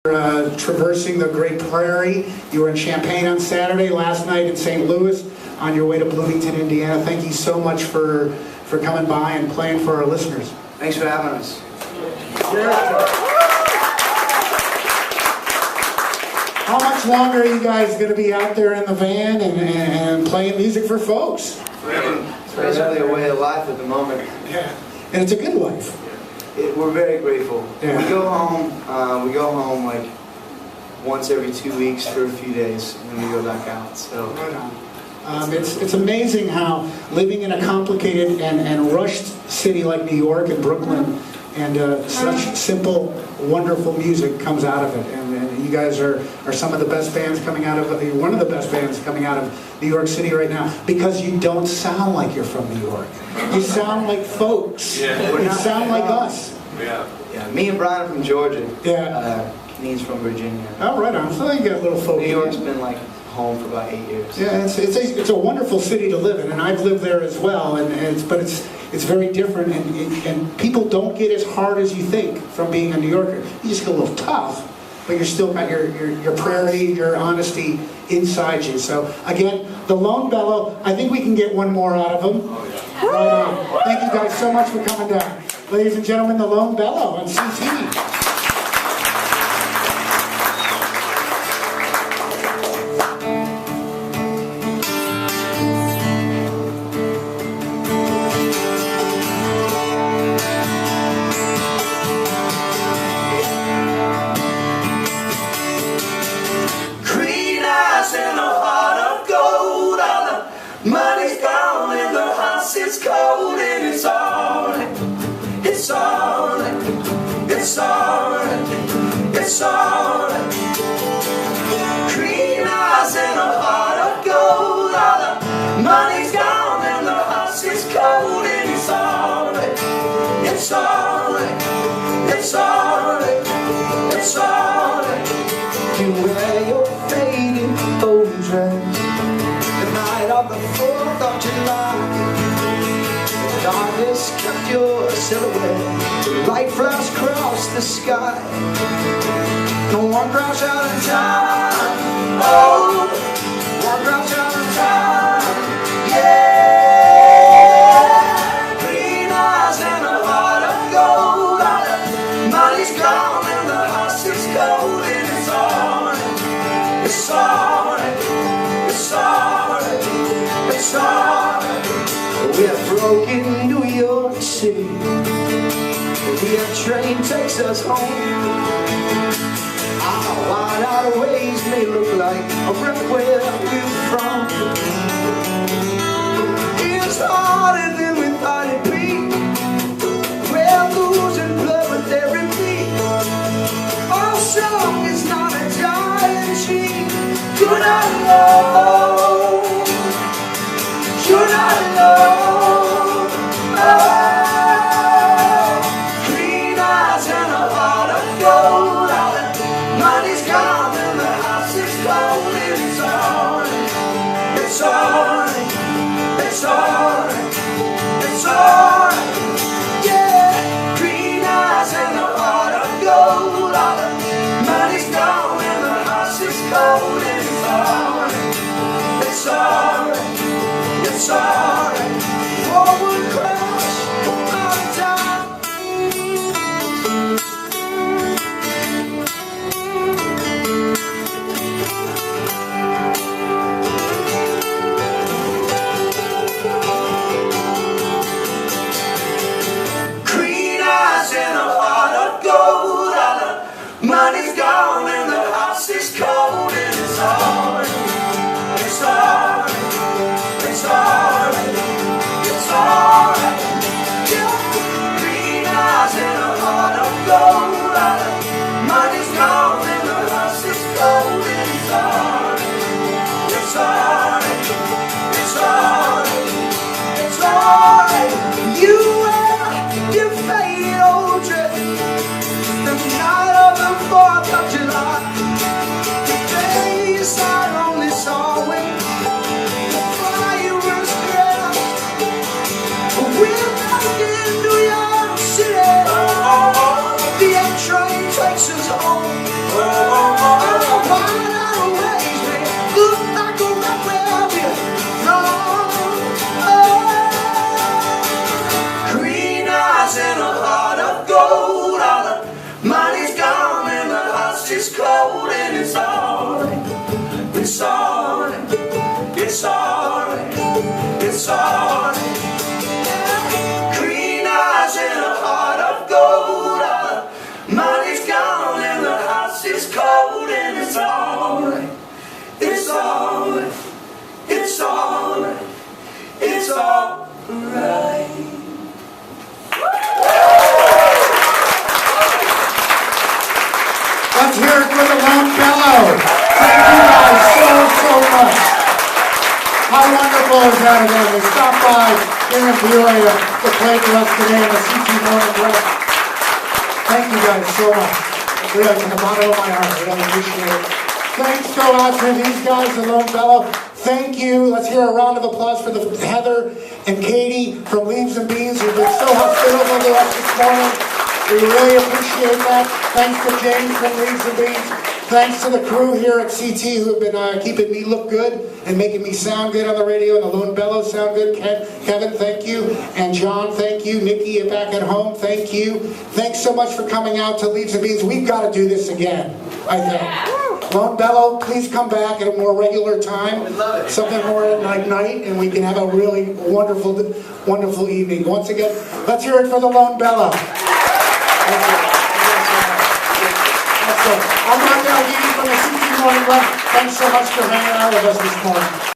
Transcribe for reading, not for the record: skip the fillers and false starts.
Traversing the Great Prairie. You were in Champaign on Saturday, last night in St. Louis, on your way to Bloomington, Indiana. Thank you so much for coming by and playing for our listeners. Thanks for having us. How much longer are you guys going to be out there in the van and playing music for folks? Forever. It's basically a way of life at the moment. Yeah, and it's a good life. We're very grateful. Yeah. We go home like once every 2 weeks for a few days, and then we go back out. So. Right on. It's amazing how living in a complicated and rushed city like New York and Brooklyn, and such simple, wonderful music comes out of it. And you guys are some of the best bands coming out of, one of the best bands coming out of New York City right now, because you don't sound like you're from New York. You sound like folks. Yeah. You sound like us. Yeah. Yeah. Me and Brian are from Georgia. Yeah. He's from Virginia. Oh, right on. So you got a little folk. New York's been like home for about 8 years. Yeah, it's a wonderful city to live in, and I've lived there as well. But it's very different, and people don't get as hard as you think from being a New Yorker. You just get a little tough, but you're still got your prairie, your honesty inside you. So again, the Lone Bellow. I think we can get one more out of them. Oh, yeah. Right on. Thank you guys so much for coming down, ladies and gentlemen. The Lone Bellow on CT. Money's gone and the house is cold, and it's alright, it's alright, it's alright, it's alright. Green eyes and a heart of gold. All the money's gone and the house is cold, and it's alright, it's alright, it's alright, it's alright. You wear your faded old dress of the 4th of July. The darkness kept your silhouette. The light flashed across the sky. No one crouched out in time. Oh, one crouched out in time. Yeah. Green eyes and a heart of gold. All the money's gone and the house is cold, and it's alright. It's alright. It's alright. It's alright. We're broken New York City. The train takes us home. Our wide out ways may look like a wreck where we're from. It's harder than we thought it'd be. We're losing blood with every beat. Our song is not a giant cheat. You're not alone. You're not alone. Oh, green eyes and a heart of gold. All the money's gone and the house is cold, and it's alright. It's alright. It's alright. It's alright. Yeah, green eyes and a heart of gold. All the money's gone and the house is cold, and it's alright. It's alright. It's alright. Forward crash out of time. Green eyes and a heart of gold. All the money's gone and the house is cold, and it's alright. It's alright. It's alright, it's alright. Yeah. Green eyes and a heart of gold. All the money's gone and the house is cold, and it's alright. It's alright, it's alright, it's alright. You wear your faded old dress the night of the 4th of July. The days are lonely, always. The fireworks crash. We're back in New York City. The train takes us home. is cold and it's alright. It's alright. It's alright. It's alright. Green eyes and a heart of gold. Money's gone and the house is cold and it's alright. It's alright. It's alright. It's alright. Let's hear it for the Lone Bellow. Thank you guys so much. How wonderful is that again? They stopped by here in Peoria to play for us today in the CT Morning Rest. Thank you guys so much. Really, from the bottom of my heart, I really appreciate it. Thanks go out to these guys, the Lone Bellow. Thank you. Let's hear a round of applause for the Heather and Katie from Leaves and Beans who've been so hospitable to us this morning. We really appreciate that. Thanks to James from Leaves and Beans. Thanks to the crew here at CT who have been keeping me look good and making me sound good on the radio, and the Lone Bellow sound good. Kevin, thank you. And John, thank you. Nikki back at home, thank you. Thanks so much for coming out to Leaves and Beans. We've got to do this again, I think. Lone Bellow, please come back at a more regular time. We'd love it. Something more at night, and we can have a really wonderful evening. Once again, let's hear it for the Lone Bellow. I'm Marc Alghini from the CT Morning Rest. Thanks so much for hanging out with us this morning.